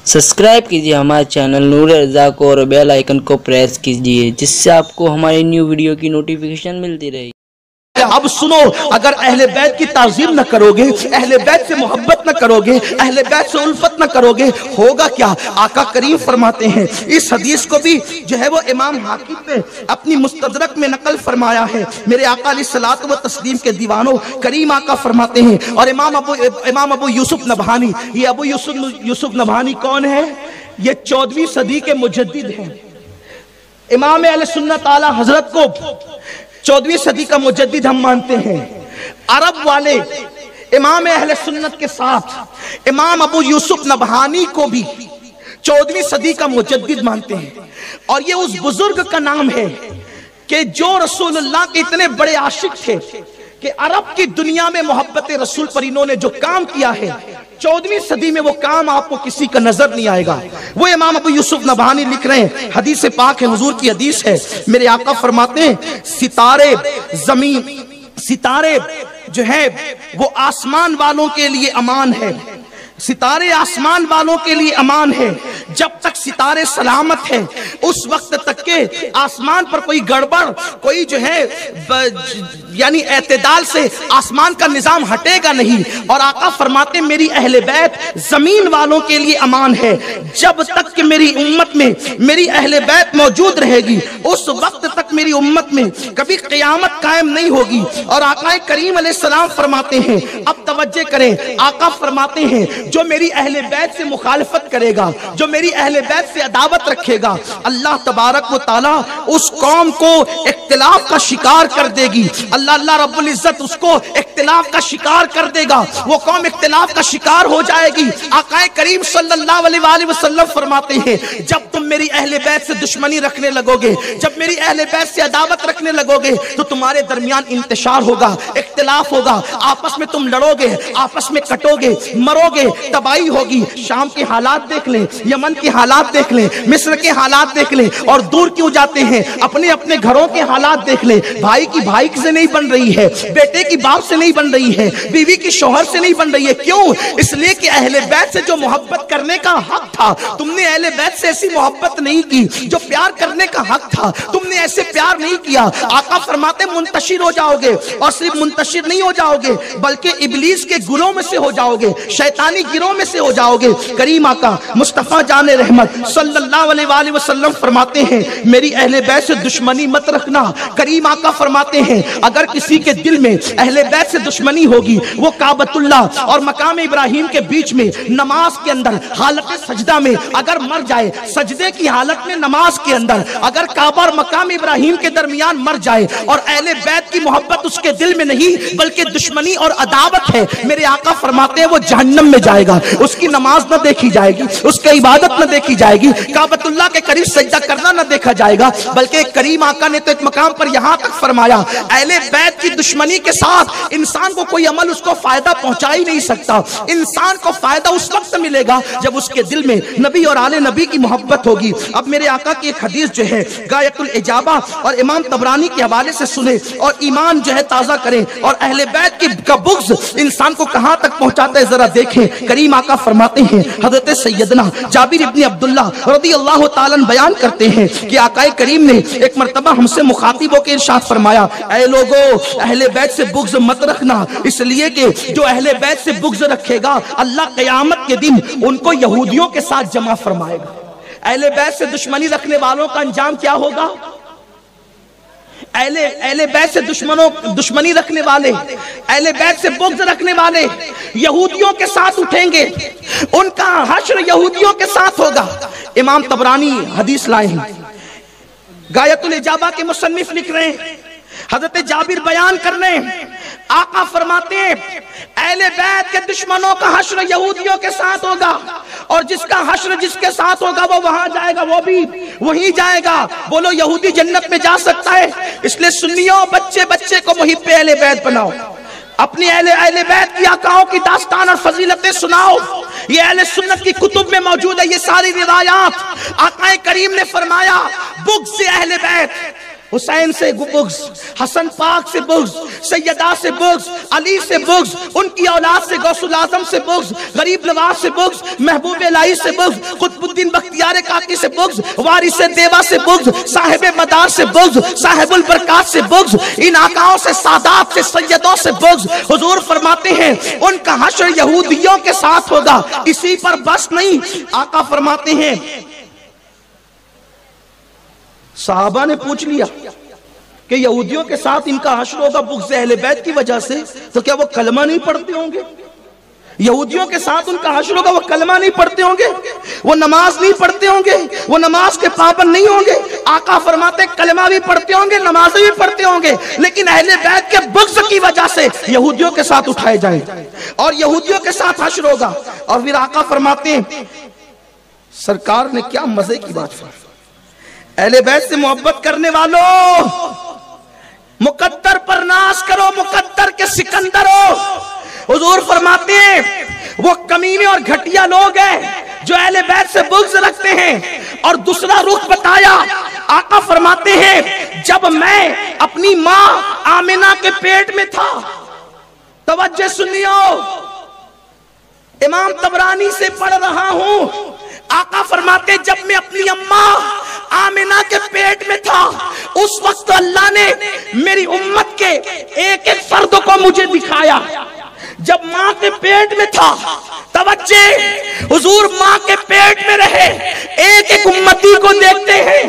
Subscribe कीजिए हमारे channel नूर रज़ा को और बेल आइकन को प्रेस कीजिए, जिससे आपको हमारी न्यू वीडियो की नोटिफिकेशन मिलती रहे। अब सुनो, अगर अहले बैत की ताज़ीम न करोगे, अहले बैत से मोहब्बत न करोगे, अहले बैत से उल्फत न करोगे, होगा क्या? आका करीम फरमाते हैं, इस हदीस को भी जो है वो इमाम हाकिम ने अपनी मुस्तदरक में नकल फरमाया है। मेरे आका अलैहिस्सलातु व तस्लीम के दीवानों, करीम आका फरमाते हैं, और इमाम अबू यूसुफ नबहानी, ये अबू यूसुफ नबहानी कौन है? ये 14वीं सदी के मुजद्दिद हैं। इमाम अहले सुन्नत आला हजरत को 14वीं सदी का मुजद्दिद हम मानते हैं। अरब वाले इमाम अहले सुन्नत के साथ इमाम अबू यूसुफ नबहानी को भी 14वीं सदी का मुजद्दिद मानते हैं। और ये उस बुजुर्ग का नाम है कि जो रसूलुल्लाह के इतने बड़े आशिक थे कि अरब की दुनिया में मोहब्बत रसूल पर इन्होंने जो काम किया है, 14वीं सदी में वो काम आपको किसी का नजर नहीं आएगा। वो इमाम अबू यूसुफ नबहानी लिख रहे हैं, हदीस पाक है, हुजूर की हदीस है। मेरे आका फरमाते हैं, सितारे जमीन, सितारे जो है वो आसमान वालों के लिए अमान है, सितारे आसमान वालों के लिए अमान है। जब तक सितारे सलामत है, उस वक्त तक के आसमान पर कोई गड़बड़, कोई जो है यानी एतदाल से आसमान का निजाम हटेगा नहीं। और आका फरमाते, मेरी अहले बैत जमीन वालों के लिए अमान है। जब तक कि मेरी उम्मत में मेरी अहले बैत मौजूद रहेगी, उस वक्त तक मेरी उम्मत में कभी क़यामत कायम नहीं होगी। और आका करीम अलैहिस्सलाम फरमाते हैं, अब तवज्जो करें, आका फरमाते हैं, जो मेरी अहले बैत से मुखालफत करेगा, जो मेरी अहले बैत से अदावत रखेगा, अल्लाह तबारक व तआला उस कौम को इख्तिलाफ का शिकार कर देगी। अल्लाह रब्बुल इज्जत उसको इख्तिलाफ का शिकार कर देगा, वो कौम इख्तिलाफ का शिकार हो जाएगी। आका करीम सल्लल्लाहु अलैहि वसल्लम फरमाते हैं, जब तुम मेरी अहले बैत से दुश्मनी रखने लगोगे, जब मेरी अहले बैत से अदावत रखने लगोगे, तो तुम्हारे दरमियान इंतशार होगा, इख्तिलाफ होगा, आपस में तुम लड़ोगे, आपस में कटोगे, मरोगे, तबाही होगी। शाम के हालात देख लें, यमन के हालात देख लें, मिस्र के हालात देख लें, और दूर क्यों जाते हैं, अपने अपने घरों के हालात देख लें। भाई की भाई से नहीं बन रही है, बेटे की बाप से नहीं बन रही है, बीवी की शौहर से नहीं बन रही है। क्यों? इसलिए कि अहले बैत से जो मोहब्बत करने का हक था, तुमने अहले बैत से ऐसी मोहब्बत नहीं की। जो प्यार करने का हक था, तुमने ऐसे प्यार नहीं किया। आका फरमाते, मुंतशिर हो जाओगे, और सिर्फ मुंतशिर नहीं हो जाओगे, बल्कि इब्लीस के गुरों में से हो जाओगे, शैतानी गिरोह में से हो जाओगे। करीम आका मुस्तफा जाने रहमत सल्लल्लाहु अलैहि वसल्लम फरमाते हैं, मेरी अहले बैत से दुश्मनी मत रखना। करीम आका फरमाते हैं, अगर किसी के दिल में अहले बैत से दुश्मनी होगी, वो काबतुल्लाह और मकाम इब्राहिम के बीच में नमाज के अंदर हालत सजदा में अगर मर जाए, सजदे की हालत में नमाज के अंदर अगर काबा और मकाम इब्राहिम के दरमियान मर जाए, और अहले बैत की मोहब्बत उसके दिल में नहीं बल्कि दुश्मनी और अदावत है, मेरे आका फरमाते हैं वो जहन्नम में जाएगा। उसकी नमाज न देखी जाएगी, उसकी इबादत न देखी जाएगी, काबतुल्लाह के करीब सजदा करना न देखा जाएगा। बल्कि करीम आका ने तो एक मकाम पर यहां तक फरमाया, अहले बैत की दुश्मनी के साथ इंसान को कोई अमल उसको फायदा पहुंचा ही नहीं सकता। इंसान को फायदा उस वक्त मिलेगा जब उसके दिल में नबी और आले नबी की मोहब्बत होगी। अब मेरे आका की एक हदीस जो है गायतुल इजाबा और इमाम तबरानी के हवाले से सुने और ईमान जो है ताजा करें, और अहले बैत की बुग़्ज़ इंसान को कहां तक पहुंचाता है जरा देखें। करीम आका फरमाते हैं, हजरत सैयदना जाबिर इब्न अब्दुल्ला रज़ियल्लाहु ताला अन्हु बयान करते हैं कि आकाए करीम ने एक मर्तबा हमसे मुखातिब होकर इरशाद फरमाया, ऐ लोगो, अहले बैत से बुग़्ज़ मत रखना, इसलिए कि जो अहले बैत से बुग़्ज़ रखेगा, अल्लाह क़यामत के दिन उनको यहूदियों के साथ जमा फरमाएगा। अहले बैत से दुश्मनी रखने वालों का अंजाम क्या होगा? अहले बैत से दुश्मनी रखने वाले, अहले बैत से बुग़्ज़ रखने वाले यहूदियों के साथ उठेंगे, उनका हश्र यहूदियों के साथ होगा। इमाम तबरानी हदीस लाए हैं, गायतुल इजाबा के मुसन्निफ लिख रहे हैं, हजरत जाबिर बयान कर रहे हैं, आका फरमाते हैं, अहले बैत के दुश्मनों का हश्र यहूदियों के साथ होगा, और जिसका हश्र जिसके साथ होगा वो वहां जाएगा, वो भी वहीं जाएगा। बोलो, यहूदी जन्नत में जा सकता है? इसलिए सुन्नियों, बच्चे बच्चे को मुहिब्बे अहले बैत बनाओ, अपनी अहले बैत की आकाओं की दास्तान और फजीलतें सुनाओ। ये अहले सुन्नत की कुतुब में मौजूद है, ये सारी रिवायात। आका करीम ने फरमाया, बुग़्ज़ से अहले बैत, हुसैन से बुग़्ज़, हसन पाक से बुग़्ज़, सैयदा से बुग़्ज़, अली से बुग़्ज़, उनकी औलाद से गौसुल आज़म से बुग़्ज़, गरीब नवाज से बुग़्ज़, महबूब इलाही से बुग़्ज़, कुतुबुद्दीन बख्तियार काकी से बुग़्ज़, वारिस देवा से बुग़्ज़, साहिब मदार से बुग़्ज़, साहिबुल बरकात से बुग़्ज़, इन आकाओं से, सादात से, सैयदों से बुग़्ज़। हुजूर फरमाते हैं उनका हश्र यहूदियों के साथ होगा। इसी पर बस नहीं, आका फरमाते हैं सहाबा ने पूछ लिया कि यहूदियों के साथ इनका हश्र होगा बुग़्ज़ अहले बैत की वजह से, तो क्या वो कलमा नहीं पढ़ते होंगे? यहूदियों के साथ उनका हश्र होगा, वो कलमा नहीं पढ़ते होंगे, वो नमाज नहीं पढ़ते होंगे, वो नमाज के पाबंद नहीं होंगे। आका फरमाते कलमा भी पढ़ते होंगे, नमाज भी पढ़ते होंगे, लेकिन अहले बैत के बुग़्ज़ की वजह से यहूदियों के साथ उठाए जाएं और यहूदियों के साथ हश्र होगा। और फिर आका फरमाते हैं सरकार ने क्या मजे की बात फरमाई, अहले बैत से मोहब्बत करने वालों मुकद्दर पर नाज करो, मुकद्दर के सिकंदर हो। हुजूर फरमाते हैं वो कमीने और घटिया लोग हैं जो अहले बैत से बुग़्ज़ रखते हैं। और दूसरा रुख बताया, आका फरमाते हैं जब मैं अपनी माँ आमिना के पेट में था, तवज्जो सुनियो, इमाम तबरानी से पढ़ रहा हूं, आका फरमाते जब मैं अपनी अम्मा आमिना के पेट में था, उस वक्त अल्लाह ने मेरी उम्मत के एक एक फर्द को मुझे दिखाया। जब माँ के पेट में था, तवज्जे, हुजूर माँ के पेट में रहे, एक एक उम्मती को देखते हैं।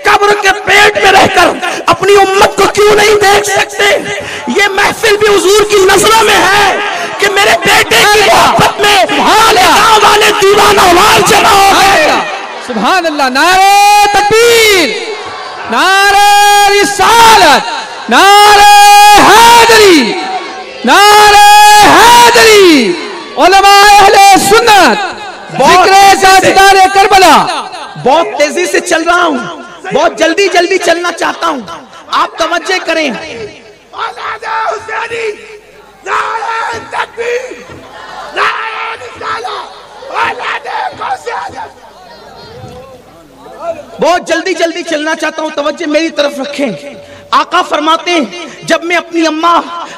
कब्र के पेट में रहकर अपनी उम्मत को क्यों नहीं देख सकते? ये महफिल भी हुजूर की नजरों में है कि मेरे बेटे की मोहब्बत में गाँव वाले दीवाना वार जमा हो गए। सुभान अल्लाह, नारे तकबीर, नारे रिसालत, नारे हैदरी, नारे हैदरी, उलमा अहले सुन्नत, जिक्र साजदार करबला। बहुत तेजी से चल रहा हूँ, बहुत जल्दी जल्दी चलना चाहता हूँ, आप तवज्जो करें। बहुत जल्दी जल्दी चलना चाहता हूं, तवज्जो मेरी तरफ रखें। आका फरमाते हैं जब मैं अपनी अम्मा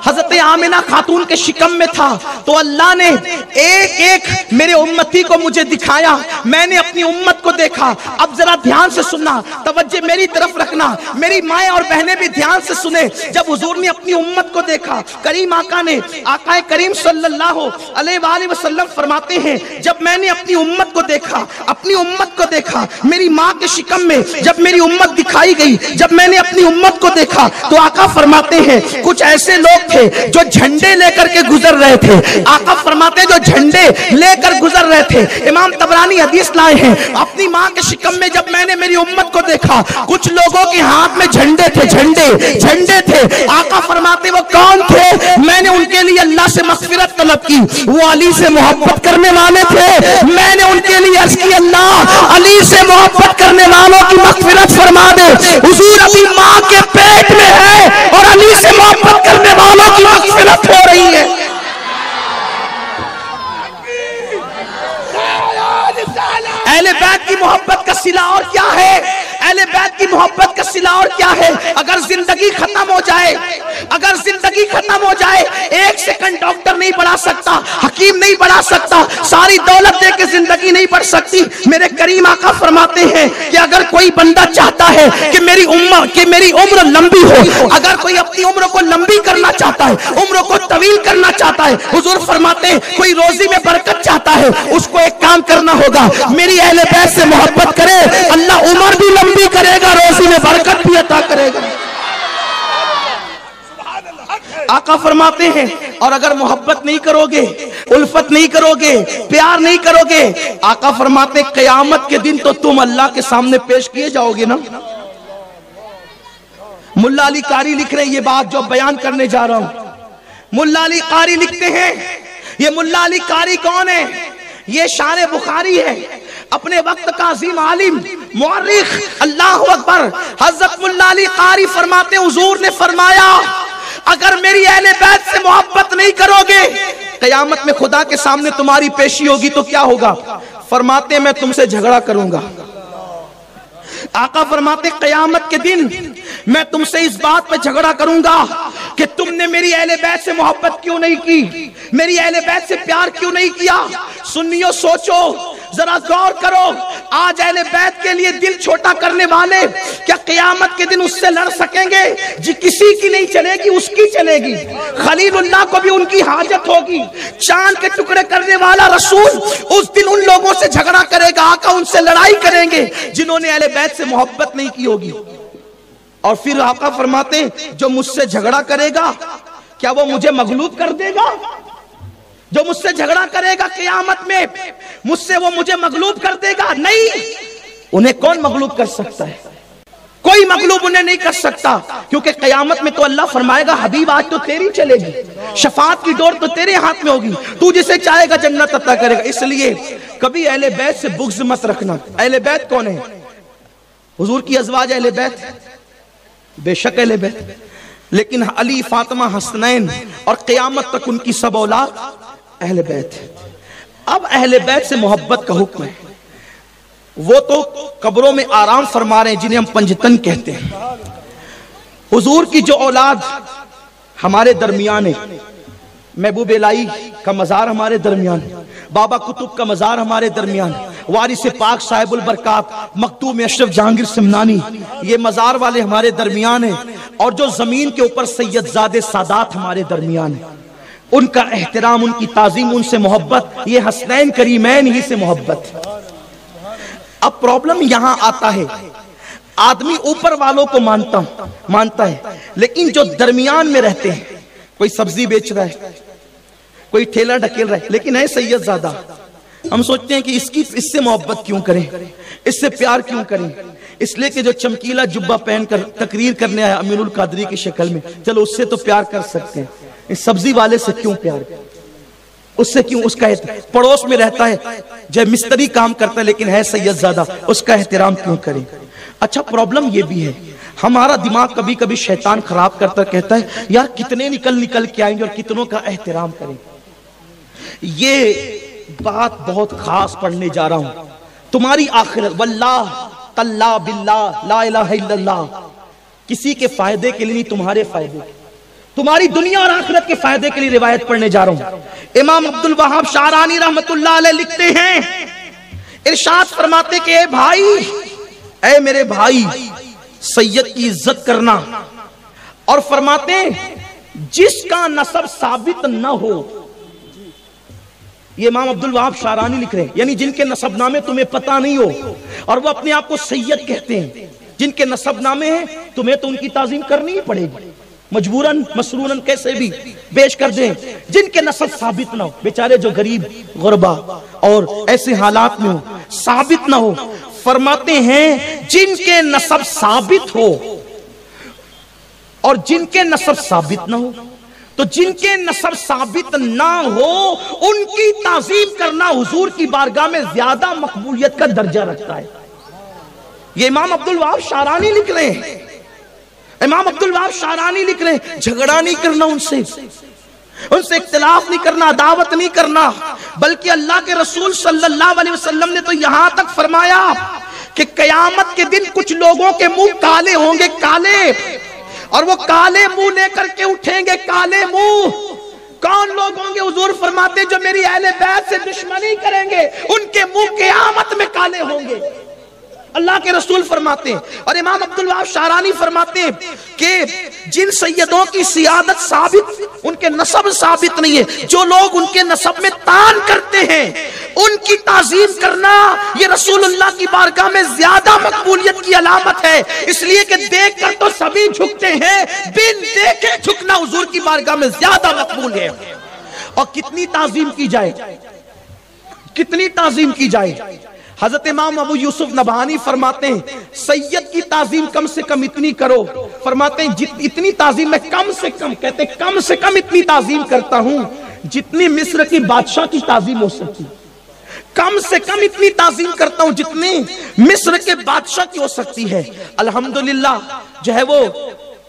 हजरत आमिना खातून के शिकम में था, तो अल्लाह ने एक एक मेरे उम्मती को मुझे दिखाया, मैंने अपनी उम्मत को देखा। अब जरा ध्यान से सुनना, तवज्जो मेरी तरफ रखना, मेरी माएं और बहनें भी ध्यान से सुने। जब हुजूर ने अपनी उम्मत को देखा, करीम आका ने, आका करीम सल्लल्लाहु अलैहि वसल्लम फरमाते हैं जब मैंने अपनी उम्मत को देखा, अपनी उम्मत को देखा, मेरी माँ के शिकम में जब मेरी उम्मत दिखाई गई, जब मैंने अपनी उम्मत को देखा, तो आका फरमाते हैं कुछ ऐसे लोग थे जो झंडे लेकर के गुजर रहे थे। आका फरमाते हैं जो झंडे लेकर गुजर रहे थे। इमाम तबरानी हदीस लाए हैं, अपनी माँ के शिकम में जब मैंने मेरी उम्मत को देखा, कुछ लोगों के हाथ में झंडे थे, झंडे थे। आका फरमाते वो कौन थे? मैंने उनके लिए अल्लाह से मग़फ़िरत तलब की, वो अली से मोहब्बत करने वाले थे। मैंने उनके लिए अर्ज़ की अल्लाह अली से मोहब्बत करने वालों की मग़फ़िरत फरमा दे। हुजूर अभी माँ के पेट में है और अली से मोहब्बत करने वालों की मग़फ़िरत हो रही है। अहले बैत की मोहब्बत का सिला और क्या है? अहले बैत की मोहब्बत का सिला और क्या है? अगर जिंदगी खत्म हो जाए, अगर जिंदगी खत्म हो जाए, एक सेकंड डॉक्टर नहीं बढ़ा सकता, हकीम नहीं बढ़ा सकता, सारी दौलत दे के जिंदगी नहीं बढ़ सकती। मेरे करीम आका फरमाते हैं कि अगर कोई बंदा चाहता है कि मेरी उम्र लंबी हो, अगर कोई अपनी उम्र को लंबी करना चाहता है, उम्र को तवील करना चाहता है, हुजूर फरमाते हैं कोई रोजी में बरकत चाहता है, उसको एक काम करना होगा, मेरी अहले बैत से मोहब्बत करे, अल्लाह उम्र भी लंबी करेगा, रोजी में बरकत भी अता करेगा। आका फरमाते हैं और अगर मोहब्बत नहीं करोगे, उल्फत नहीं करोगे, प्यार नहीं करोगे, आका फरमाते क़यामत के दिन तो तुम अल्लाह के सामने पेश किए जाओगे ना। मुल्ला अली कारी लिख रहे हैं ये बात जो बयान करने जा रहा हूं। मुल्ला अली कारी लिखते हैं, ये मुल्ला अली कारी कौन है? ये शान बुखारी है, अपने वक्त का अजीम आलिम मुअर्रिख, अल्लाह अकबर। हजरत मुल्ला अली कारी फरमाते हुजूर ने फरमाया अगर मेरी अहले बैत से मोहब्बत नहीं करोगे, क़यामत में खुदा के सामने तुम्हारी पेशी होगी तो क्या होगा? फरमाते मैं तुमसे झगड़ा करूंगा। आका फरमाते क़यामत के दिन मैं तुमसे इस बात पे झगड़ा करूंगा कि तुमने मेरी अहले बैत से मोहब्बत क्यों नहीं की, मेरी अहले बैत से प्यार क्यों नहीं किया। सुन्नियों सोचो, जरा गौर करो, आज अहले बैत के लिए दिल छोटा करने वाले क्या क़यामत के दिन उससे लड़ सकेंगे? जी किसी की नहीं चलेगी, उसकी चलेगी। खलीलुल्लाह को भी उनकी हाजत होगी। चांद के टुकड़े करने वाला रसूल उस दिन उन लोगों से झगड़ा करेगा, आका उनसे लड़ाई करेंगे जिन्होंने अहले बैत से मोहब्बत नहीं की होगी। और फिर आका फरमाते हैं जो मुझसे झगड़ा करेगा क्या वो मुझे मगलूब कर देगा? जो मुझसे झगड़ा करेगा क़यामत में मुझसे, वो मुझे मगलूब कर देगा? नहीं, उन्हें कौन मगलूब कर सकता है? कोई मगलूब उन्हें नहीं कर सकता, क्योंकि क़यामत में तो अल्लाह फरमाएगा हबीब आज तो तेरी चलेगी, शफाअत की डोर तो तेरे हाथ में होगी, तू जिसे चाहेगा जन्नत अता करेगा। इसलिए कभी अहले बैत से बुग़्ज़ मत रखना। अहले बैत कौन है? हुजूर की अज़वाज अहले बैत, बेशक अहले बैत, लेकिन अली, फातिमा, हसनैन और क़यामत तक उनकी सब औलाद अहले बैत है। अब अहले बैत से मोहब्बत का हुक्म है। वो तो कब्रों में आराम फरमा रहे हैं जिन्हें हम पंजतन कहते हैं। हुजूर की जो औलाद हमारे दरमियान है, महबूब इलाही का मज़ार हमारे दरमियान, बाबा कुतुब का मज़ार हमारे दरमियान, वारिस पाक साहिबुल बरकात मखदूम अशरफ जहांगीर सिमनानी, ये मज़ार वाले हमारे दरमियान है। और जो जमीन के ऊपर सैयदजादे सादात हमारे दरमियान है, उनका एहतराम, उनकी ताज़ीम, उनसे मोहब्बत, ये हसनैन करीमैन ही से मोहब्बत। अब प्रॉब्लम यहां आता है, आदमी ऊपर वालों को मानता है, लेकिन जो दरमियान में रहते हैं, कोई सब्जी बेच रहा है, कोई ठेला ढकेल रहा है, लेकिन है सैयदजादा, हम सोचते हैं कि इससे मोहब्बत क्यों करें, इससे प्यार क्यों करें, इसलिए कि जो चमकीला जुब्बा पहनकर तकरीर करने आया अमीरुल कादरी की शक्ल में, चलो उससे तो प्यार कर सकते हैं, इस सब्जी वाले से क्यों प्यार, उससे क्यों? उसका पड़ोस में रहता है, जब मिस्त्री काम करता है लेकिन है सैयदजादा, उसका एहतराम क्यों करें? अच्छा, प्रॉब्लम ये भी है, हमारा दिमाग कभी कभी शैतान खराब करता कहता है यार कितने निकल के आएंगे और कितनों का एहतराम करें। ये बात बहुत खास पढ़ने जा रहा हूं। तुम्हारी आखिरत, वल्लाह तल्ला बिल्लाह ला इलाहा इल्लल्लाह, किसी के फायदे के लिए नहीं, तुम्हारे फायदे, तुम्हारी दुनिया और आखिरत के फायदे के लिए रिवायत पढ़ने जा रहा हूं। इमाम अब्दुल वहाब शारानी रहमतुल्लाह अलैह लिखते हैं, इरशाद फरमाते कि ए भाई, ए मेरे भाई, सैयद की इज्जत करना। और फरमाते जिसका नसब साबित न हो, ये इमाम अब्दुल वहाब शारानी लिख रहे हैं, यानी जिनके नसबनामे तुम्हें पता नहीं हो और वो अपने आप को सैयद कहते हैं, जिनके नसबनामे हैं तुम्हें तो उनकी ताजीम करनी ही पड़ेगी, मजबूरन मसरूरन कैसे भी पेश कर दें। जिनके नसब साबित ना हो, बेचारे जो गरीब गुरबा और ऐसे हालात में हो, साबित ना हो, फरमाते हैं जिनके नसब साबित हो, और जिनके नसब साबित ना हो, तो जिनके नसब साबित ना हो उनकी ताजीम करना हुजूर की बारगाह में ज्यादा मकबूलियत का दर्जा रखता है। ये इमाम अब्दुल वहाब शारानी लिख रहे हैं, इमाम अब्दुल वहाब शारानी लिख रहे हैं, झगड़ा नहीं करना उनसे इख्तिलाफ नहीं करना, दावत नहीं करना, बल्कि अल्लाह के रसूल सल्लल्लाहु अलैहि वसल्लम ने तो यहां तक फरमाया कि कयामत के दिन कुछ लोगों के मुंह काले होंगे, काले, और वो काले मुंह लेकर के उठेंगे, काले मुंह। कौन लोग होंगे? हुजूर फरमाते जो मेरी अहले बैत से दुश्मनी करेंगे उनके मुंह क़यामत में काले होंगे, अल्लाह के रसूल फरमाते हैं। और इमाम अब्दुल वहाब शारानी फरमाते हैं कि जिन सैयदों की सियादत साबित, उनके नसब साबित नहीं है, जो लोग उनके नसब में तान करते हैं उनकी ताजीम करना ये रसूलुल्लाह की बारगाह में ज्यादा मकबूलियत की अलामत है। इसलिए कि देख कर तो सभी झुकते हैं, बिन देखे झुकना हुजूर की बारगाह में ज्यादा मकबूल है। और कितनी ताजीम की जाए, कितनी ताजीम की जाए। हजरत इमाम अबू यूसुफ नबहानी फरमाते हैं सैयद की ताजीम कम से कम इतनी करो, फरमाते हैं इतनी ताजीम मैं कम से कम, कहते कम से कम इतनी ताजीम करता हूं जितनी मिस्र की बादशाह की ताजीम हो सकती, कम से कम इतनी ताजीम करता हूं जितनी मिस्र के बादशाह की हो सकती है। अल्हम्दुलिल्लाह जो है वो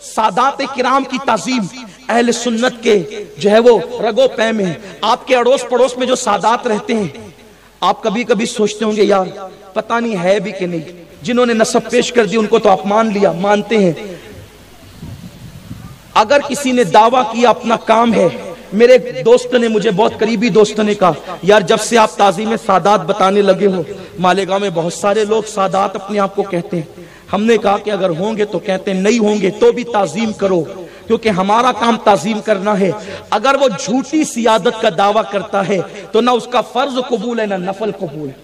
सादात किराम की ताजीम अहले सुन्नत के जो है वो रगो पै में, आपके अड़ोस पड़ोस में जो सादात रहते हैं, आप कभी कभी सोचते होंगे यार पता नहीं है भी कि नहीं, जिन्होंने नसब पेश कर दी उनको तो आप मान लिया, मानते हैं, अगर किसी ने दावा किया अपना काम है, मेरे दोस्त ने, मुझे बहुत करीबी दोस्त ने कहा, यार जब से आप ताज़ीम सादात बताने लगे हो, मालेगांव में बहुत सारे लोग सादात अपने आप को कहते हैं। हमने कहा कि अगर होंगे तो कहते हैं, नहीं होंगे तो भी ताज़ीम करो, क्योंकि हमारा काम ताज़ीम करना है। अगर वो झूठी सियादत का दावा करता है तो ना उसका फर्ज कबूल है ना नफल कबूल है।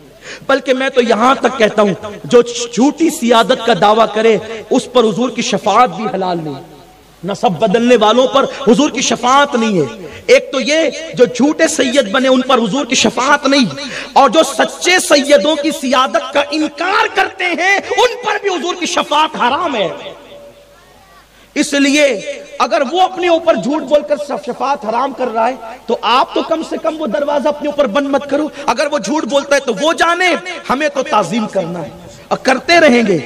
बल्कि मैं तो यहां तक कहता हूं, जो झूठी सियादत का दावा करे उस पर हुजूर की शफाअत भी हलाल नहीं। नसब बदलने वालों पर हुजूर की शफाअत नहीं है। एक तो ये जो झूठे सैयद बने उन पर हुजूर की शफाअत नहीं, और जो सच्चे सैयदों की सियादत का इनकार करते हैं उन पर भी हुजूर की शफाअत हराम है। इसलिए अगर वो अपने ऊपर झूठ बोलकर शफाअत हराम कर रहा है तो आप तो कम से कम वो दरवाजा अपने ऊपर बंद मत करो। अगर वो झूठ बोलता है तो वो जाने, हमें तो ताज़ीम करना है और करते रहेंगे।